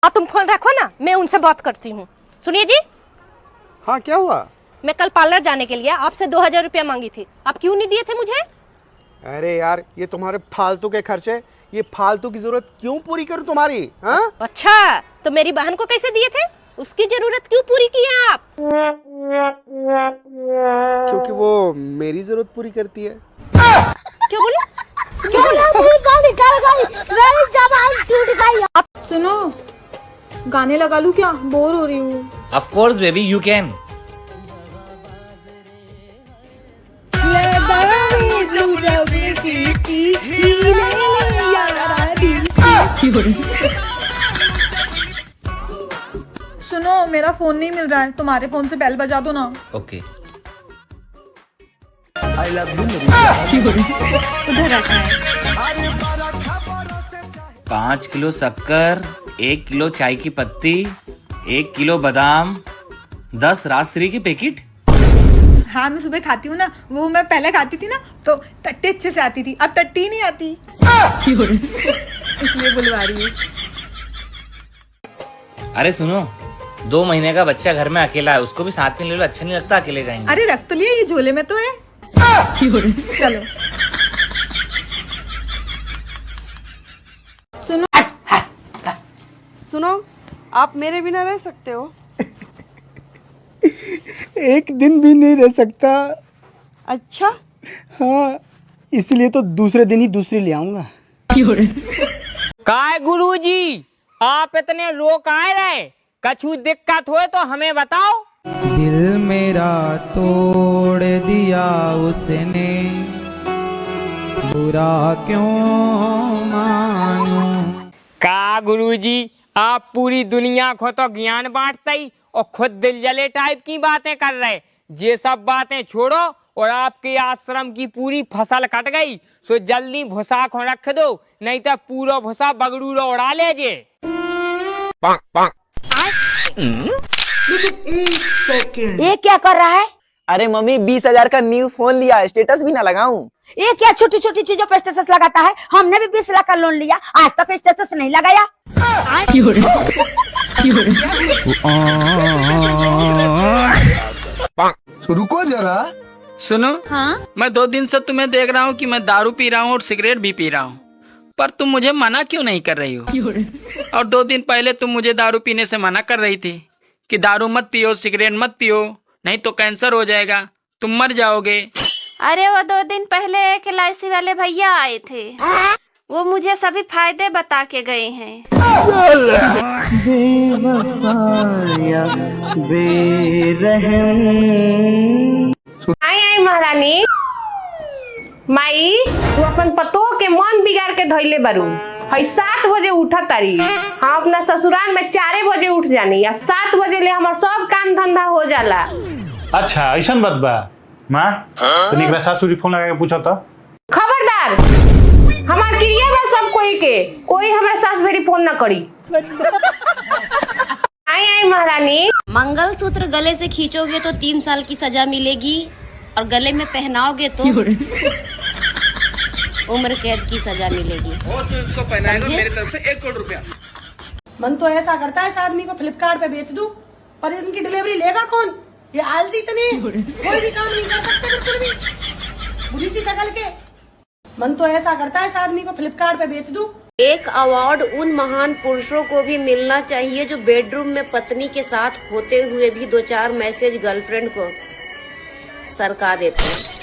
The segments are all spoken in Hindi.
हाँ तुम फोन रखो ना, मैं उनसे बात करती हूँ। सुनिए जी। हाँ क्या हुआ? मैं कल पार्लर जाने के लिए आपसे 2000 रुपया मांगी थी, आप क्यों नहीं दिए थे मुझे? अरे यार ये तुम्हारे फालतू के खर्चे, ये फालतू की जरूरत क्यों पूरी करूं तुम्हारी? हाँ अच्छा, तो मेरी बहन को कैसे दिए थे? उसकी जरूरत क्यों पूरी की है आप? क्योंकि वो मेरी जरूरत पूरी करती है। क्यों बोलो? क्यों बोलो? सुनो, गाने लगा लूं क्या? बोर हो रही हूँ। Of course, baby, you can. सुनो, मेरा फोन नहीं मिल रहा है, तुम्हारे फोन से बेल बजा दो ना। Okay. आई लव यू मेरी। उधर रखा है। 5 किलो शक्कर, 1 किलो चाय की पत्ती, 1 किलो बादाम, 10 राजश्री की पैकेट। हाँ मैं सुबह खाती हूँ ना, वो मैं पहले खाती थी ना तो टट्टी अच्छे से आती थी, अब टट्टी नहीं आती। इसलिए बुलवा रही हूँ। अरे सुनो, 2 महीने का बच्चा घर में अकेला है, उसको भी साथ में ले लो, अच्छा नहीं लगता अकेले जाएंगे। अरे रख तो लिया, ये झोले में तो है। चलो सुनो, आप मेरे बिना रह सकते हो? एक दिन भी नहीं रह सकता। अच्छा, हाँ इसलिए तो दूसरे दिन ही दूसरी ले आऊंगा। काय गुरुजी, आप इतने रो काहे रहे? कछु दिक्कत होए तो हमें बताओ। दिल मेरा तोड़ दिया उसने, बुरा क्यों मानूं। का गुरुजी, आप पूरी दुनिया को तो ज्ञान बांटते ही और खुद दिल जले टाइप की बातें कर रहे। ये सब बातें छोड़ो और आपके आश्रम की पूरी फसल कट गई, सो जल्दी भूसा को रख दो, नहीं तो पूरा भूसा बगड़ूरा उड़ा ले जे। ये क्या कर रहा है? अरे मम्मी 20,000 का न्यू फोन लिया, स्टेटस भी ना लगाऊं। ये क्या छोटी छोटी चीजों पर स्टेटस लगाता है? हमने भी 20 लाख का लोन लिया, आज तक स्टेटस नहीं लगाया। रुको जरा। सुनो, हाँ? मैं 2 दिन से तुम्हें देख रहा हूँ कि मैं दारू पी रहा हूँ और सिगरेट भी पी रहा हूँ, पर तुम मुझे मना क्यों नहीं कर रही हो? और 2 दिन पहले तुम मुझे दारू पीने से मना कर रही थी कि दारू मत पियो, सिगरेट मत पियो, नहीं तो कैंसर हो जाएगा, तुम मर जाओगे। अरे वो 2 दिन पहले एक LIC वाले भैया आए थे, वो मुझे सभी फायदे बता के गए हैं। आई महारानी माई, तू अपन पतो के मन बिगाड़ के धोइले बारू। हई 7 बजे उठा तारी, हाँ अपना ससुराल में 4 बजे उठ जानी या 7 बजे ले हमार सब काम धंधा हो जाला। अच्छा ऐसा बात बा माँ, तो निकला सासुरी फोन लगा के पूछा था। खबरदार, हमार क्रिया बा सब कोई के, कोई हमें सास भेड़ी फोन ना करी। आई महारानी। मंगलसूत्र गले से खींचोगे तो 3 साल की सजा मिलेगी और गले में पहनाओगे तो उम्र कैद की सजा मिलेगी। और जो इसको पहनाएगा मेरी तरफ से 1 करोड़ रुपया। मन तो ऐसा करता है इस आदमी को फ्लिपकार्ट पे बेच दूं, पर इनकी डिलीवरी लेगा कौन? ये आलसी इतने, कोई भी काम नहीं कर सकते बिल्कुल भी, बुरी सी शकल के। मन तो ऐसा करता है इस आदमी को फ्लिपकार्ट पे बेच दूं। एक अवार्ड उन महान पुरुषों को भी मिलना चाहिए जो बेडरूम में पत्नी के साथ होते हुए भी 2-4 मैसेज गर्लफ्रेंड को सरका देते हैं।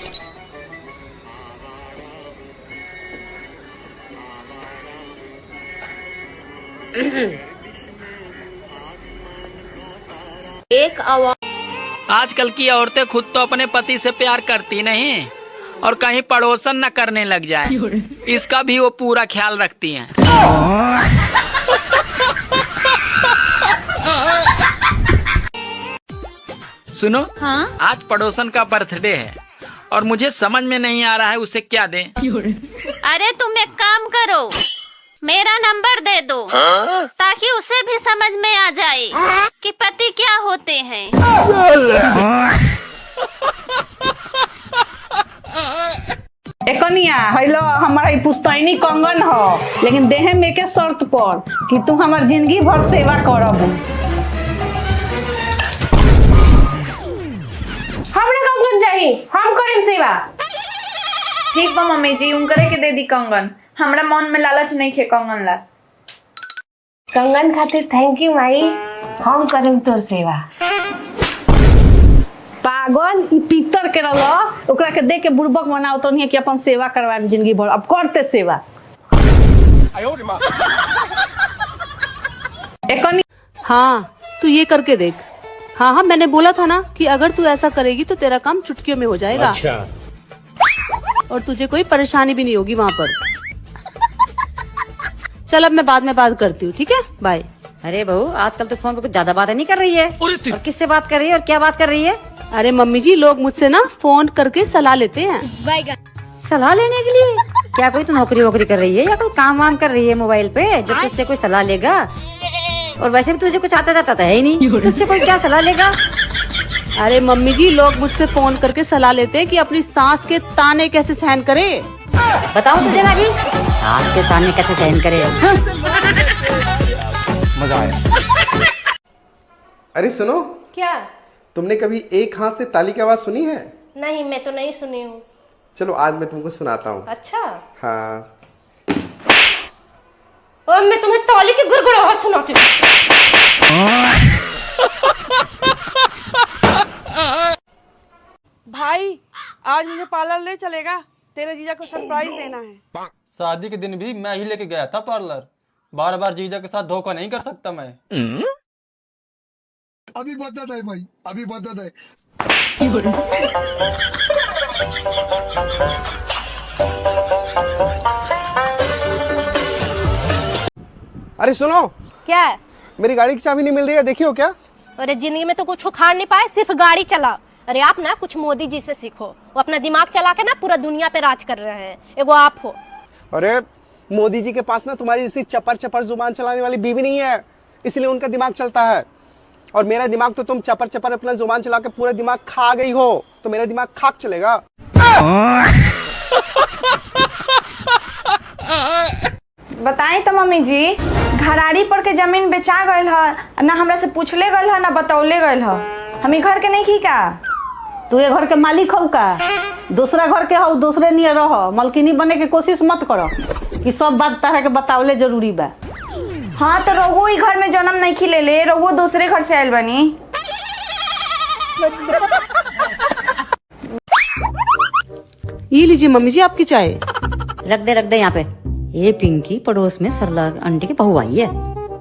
एक अवार्ड। आजकल की औरतें खुद तो अपने पति से प्यार करती नहीं और कहीं पड़ोसन न करने लग जाए, इसका भी वो पूरा ख्याल रखती हैं। सुनो, हाँ? आज पड़ोसन का बर्थडे है और मुझे समझ में नहीं आ रहा है उसे क्या दें। अरे तुम एक काम करो, मेरा नंबर दे दो, ताकि उसे भी समझ में आ जाए कि पति क्या होते हैं। एकनिया हेलो हमारा ई पुस्तैनी कंगन हो, लेकिन देहे में के शर्त पर कि तू हमार जिंदगी भर सेवा करब। हमरा कंगन चाहिए, हम करेम सेवा। ठीक बा मम्मी जी, उनकरे के दे दी कंगन, हमरा मन में लालच नहीं खे कंगन ला। कंगन खातिर थैंक यू माई, हम करेम तोर सेवा। पागल ई पीतर के रलो, ओकरा के दे के बुड़बक बनाओ तो नहीं कि अपन सेवा करवाए जिंदगी भर। अब करते सेवा। हाँ तू ये करके देख। हाँ हाँ मैंने बोला था ना कि अगर तू ऐसा करेगी तो तेरा काम चुटकियों में हो जाएगा। अच्छा। और तुझे कोई परेशानी भी नहीं होगी वहाँ पर। चल अब मैं बाद में बात करती हूँ, ठीक है, बाय। अरे बहू आजकल तो फोन पर कुछ ज्यादा बातें नहीं कर रही है। और किससे बात कर रही है और क्या बात कर रही है? अरे मम्मी जी, लोग मुझसे ना फोन करके सलाह लेते हैं। सलाह लेने के लिए? क्या कोई तो नौकरी वोकरी कर रही है या कोई काम वाम कर रही है मोबाइल पे जो तुझसे कोई सलाह लेगा? और वैसे भी तुझे कुछ आता जाता तो है ही नहीं, तुझसे कोई क्या सलाह लेगा? अरे मम्मी जी, लोग मुझसे फोन करके सलाह लेते हैं कि अपनी सास के ताने कैसे सहन करे। बताओ तुझे भाभी, सास के ताने कैसे सहन करे? मजा आया। अरे सुनो, क्या? तुमने कभी एक हाथ से ताली की आवाज सुनी है? नहीं, मैं तो नहीं सुनी हूँ। चलो आज मैं तुमको सुनाता हूँ। अच्छा। हाँ। और मैं तुम्हें ताली की गुड़गुड़ आवाज सुनाती हूँ। भाई आज मुझे पार्लर ले चलेगा, तेरे जीजा को सरप्राइज देना है। शादी के दिन भी मैं ही लेके गया था पार्लर, बार बार जीजा के साथ धोखा नहीं कर सकता मैं। अभी बता है भाई, अभी बता है। अरे सुनो, क्या है? मेरी गाड़ी की चाबी नहीं मिल रही है, देखियो क्या? अरे जिंदगी में तो कुछ उखाड़ नहीं पाए, सिर्फ गाड़ी चला। अरे आप ना कुछ मोदी जी से सीखो, वो अपना दिमाग चला के ना पूरा दुनिया पे राज कर रहे हैं, एगो आप हो। अरे मोदी जी के पास ना तुम्हारी जैसी चपर चपर जुबान चलाने वाली बीवी नहीं है, इसलिए उनका दिमाग चलता है। और मेरा दिमाग तो तुम चपर चपर अपना जुबान चला के पूरा दिमाग खा गई हो, तो मेरा दिमाग खाक चलेगा। बताएं तो मम्मी जी, घराड़ी पर के जमीन बेचा गयल है, ना हमरा से पूछले गयल है ना बतौले गयल है। हम घर के नहीं की का? तू ये घर के मालिक हो का? दूसरा घर के हो, दूसरे नियर रहो। मलकिनी बने के कोशिश मत करो कि सब बात तरह के बतावले जरूरी बा। हाँ तो रघु ही घर में जन्म नहीं खिले ले, रघु दूसरे घर से आयल बनी। ये लीजिए मम्मी जी आपकी चाय। रख दे यहाँ पे। ये पिंकी पड़ोस में सरला आंटी की बहू आई है,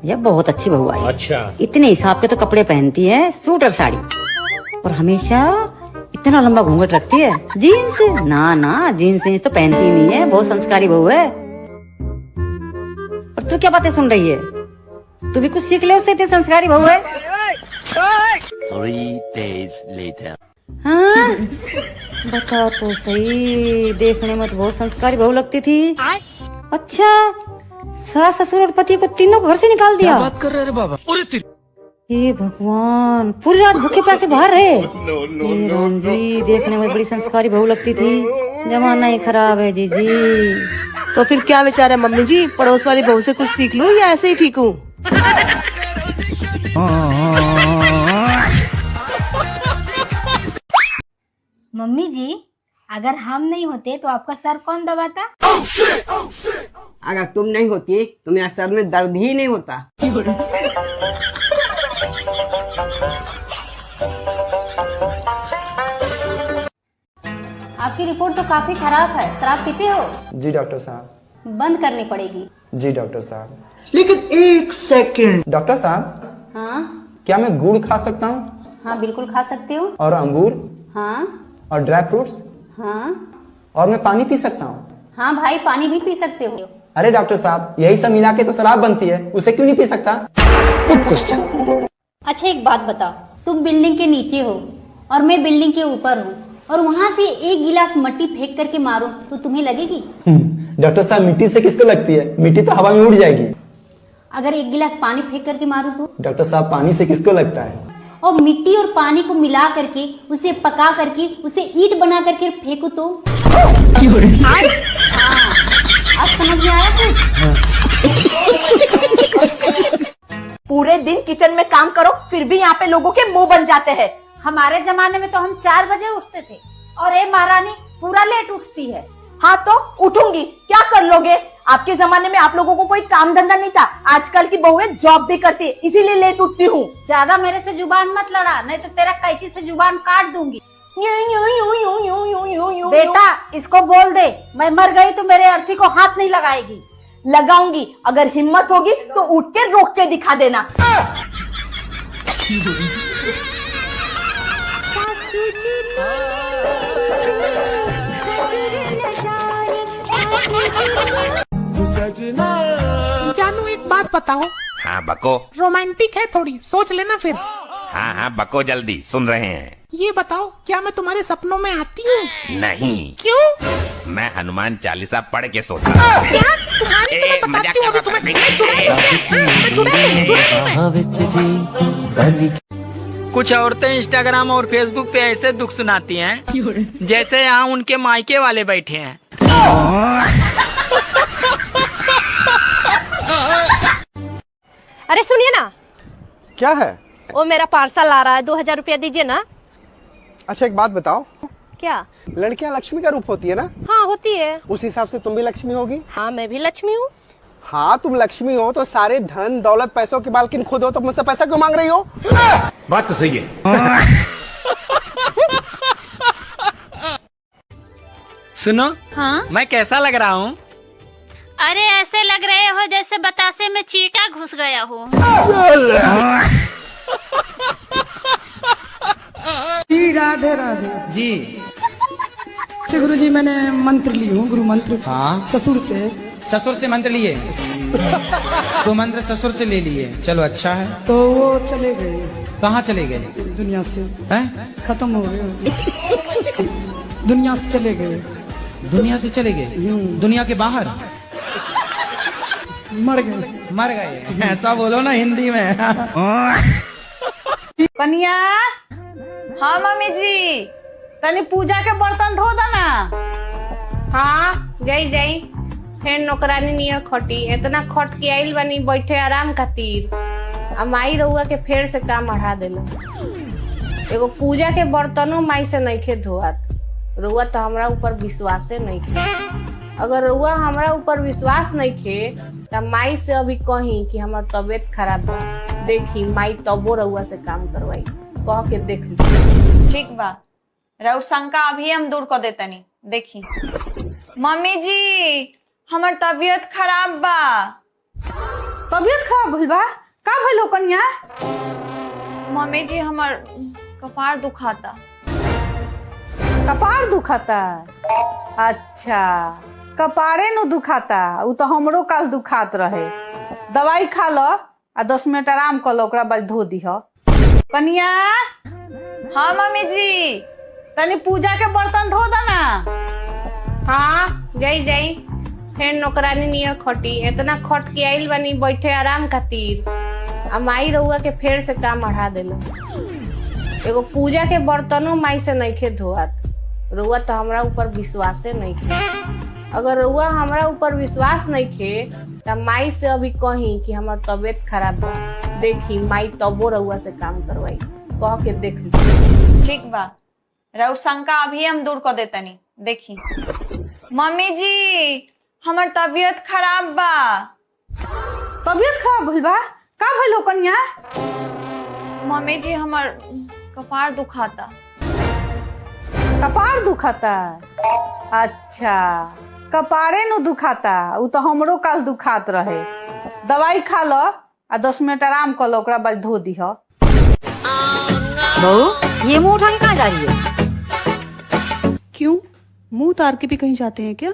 ये बहुत अच्छी बहू आई है। अच्छा। इतने हिसाब के तो कपड़े पहनती है, सूट और साड़ी, और हमेशा इतना लंबा घूंघट रखती है। जीन्स ना जीन्स तो पहनती नहीं है, बहुत संस्कारी बहू है। और तू क्या बातें सुन रही है? तू भी कुछ सीख ले उससे, इतनी संस्कारी बहू है। 3 days later. हाँ? बता तो सही, देखने में तो बहुत संस्कारी बहू लगती थी। अच्छा, सास ससुर और पति को तीनों को घर से निकाल दिया? बात कर रहे बाबा। हे भगवान, पूरी रात भूखे प्यासे बाहर रहे। हे राम जी, देखने में बड़ी संस्कारी बहू लगती थी, जमाना ही खराब है जी। तो फिर क्या विचार है मम्मी जी, पड़ोस वाली बहू से कुछ सीख लूं या ऐसे ही ठीक हूँ? मम्मी जी, अगर हम नहीं होते तो आपका सर कौन दबाता? अगर तुम नहीं होती तो मेरा सर में दर्द ही नहीं होता। आपकी रिपोर्ट तो काफी खराब है, शराब पीते हो? जी डॉक्टर साहब। बंद करनी पड़ेगी। जी डॉक्टर साहब। लेकिन एक सेकंड। डॉक्टर साहब, हाँ क्या मैं गुड़ खा सकता हूँ? हाँ बिल्कुल खा सकते हो। और अंगूर? हाँ। और ड्राई फ्रूट्स? हाँ। और मैं पानी पी सकता हूँ? हाँ भाई, पानी भी पी सकते हो। अरे डॉक्टर साहब, यही सब मिला के तो शराब बनती है, उसे क्यों नहीं पी सकता? अच्छा एक बात बताओ, तुम बिल्डिंग के नीचे हो और मैं बिल्डिंग के ऊपर हूँ, और वहाँ से एक गिलास मिट्टी फेंक करके मारो तो तुम्हें लगेगी? डॉक्टर साहब, मिट्टी से किसको लगती है? मिट्टी तो हवा में उड़ जाएगी। अगर एक गिलास पानी फेंक करके मारो तो? डॉक्टर साहब, पानी से किसको लगता है? और मिट्टी और पानी को मिला करके उसे पका करके उसे ईंट बना करके फेंको तो? अब समझ में आया कुछ? पूरे दिन किचन में काम करो फिर भी यहाँ पे लोगों के मुंह बन जाते हैं। हमारे जमाने में तो हम 4 बजे उठते थे और ये महारानी पूरा लेट उठती है। हाँ तो उठूंगी, क्या कर लोगे? आपके जमाने में आप लोगों को कोई काम धंधा नहीं था, आजकल की बहुएं जॉब भी करती है, इसीलिए लेट उठती हूँ। ज्यादा मेरे से जुबान मत लड़ा, नहीं तो तेरा कैंची से जुबान काट दूंगी। बेटा इसको बोल दे, मैं मर गई तो मेरे अर्थी को हाथ नहीं लगाएगी। लगाऊंगी, अगर हिम्मत होगी तो उठ के रोक के दिखा देना। जानू एक बात बताओ। हाँ बको। रोमांटिक है थोड़ी, सोच लेना फिर। हाँ हाँ बको, जल्दी सुन रहे हैं। ये बताओ क्या मैं तुम्हारे सपनों में आती हूँ? नहीं। क्यों? मैं हनुमान चालीसा पढ़ के सोता। क्या तुम्हारी तो मैं बताती हूँ अभी तुम्हें। कुछ औरतें इंस्टाग्राम और फेसबुक पे ऐसे दुख सुनाती हैं जैसे यहाँ उनके मायके वाले बैठे हैं। अरे सुनिए ना, क्या है? वो मेरा पार्सल आ रहा है, 2000 रुपया दीजिए ना। अच्छा एक बात बताओ, क्या? लड़कियां लक्ष्मी का रूप होती है ना? हाँ होती है। उस हिसाब से तुम भी लक्ष्मी होगी। हाँ मैं भी लक्ष्मी हूँ। हाँ तुम लक्ष्मी हो तो सारे धन दौलत पैसों की मालकिन खुद हो, तो मुझसे पैसा क्यों मांग रही हो? बात तो सही है। सुनो, हाँ मैं कैसा लग रहा हूँ? अरे ऐसे लग रहे हो जैसे बतासे में चींटा घुस गया हो। राधे राधे जी। गुरु जी मैंने मंत्र ली हूँ, गुरु मंत्र। हाँ ससुर से। ससुर से मंत्र लिए? तो मंत्र ससुर से ले लिए, चलो अच्छा है। तो वो चले गए। कहाँ चले गए? दुनिया से। हैं? खत्म हो गए। दुनिया से चले गए। दुनिया से चले गए? दुनिया के बाहर? मर गए। मर गए, ऐसा बोलो ना हिंदी में। कन्या। हाँ मम्मी जी, तनी पूजा के बर्तन धो देना। हाँ जाई फिर नौकरानी नियर खटी, इतना खट के आइल बनी बैठे आराम खातिर। आ माई रहुआ के फेर से काम बढ़ा देला। एगो पूजा के बर्तनों माई से नइखे धोआत। रहुआ तो हमरा ऊपर विश्वासे नइखे। अगर रहुआ हमरा ऊपर विश्वास नइखे त माई से अभी कही कि हमार तबीयत खराब बा, देखी माई तबो रहुआ से काम करवाई, कह के देख ली। ठीक बा, रउर शंका अभी हम दूर कर देतनी, देखी। मम्मी जी हमर तबीयत खराब बा। तबीयत खराब भइल बा? का भइल कन्या? मम्मी जी हमर कपार दुखाता। कपार दुखाता? अच्छा कपारे नु दुखाता, उ तो हमरो काल दुखात रहे। दवाई खा लो आ 10 मिनट आराम कर लो, ओकरा बाद धो दीह। कन्या। हाँ मम्मी जी, तनी पूजा के बर्तन धो देना। हाँ जाई फिर नौकरानी नियर खटी, इतना खट के आइल बनी बैठे आराम खातिर। आ माई रहुआ के फेर से काम बढ़ा देला। एगो पूजा के बर्तनों माई से नइखे धोआत। रहुआ तो हमरा ऊपर विश्वासे नइखे। अगर रहुआ हमरा ऊपर विश्वास नइखे त माई से अभी कही कि हमार तबीयत खराब बा, देखी माई तबो रहुआ से काम करवाई, कह के देख ली। ठीक बा, रउर शंका अभी हम दूर कर देतनी, देखी। मम्मी जी हमर तबीयत खराब बा। तबीयत खराब भइल बा? का भइल कन्या? मम्मी जी हमर कपार दुखाता। कपार दुखाता? अच्छा कपारे नु दुखाता, उ तो हमरो काल दुखात रहे। दवाई खा लो आ 10 मिनट आराम कर लो, ओकरा बाद धो दीह। बहू ये मुंह उठा के कहाँ जा रही है? क्यों, मुंह उतार के भी कहीं जाते हैं क्या?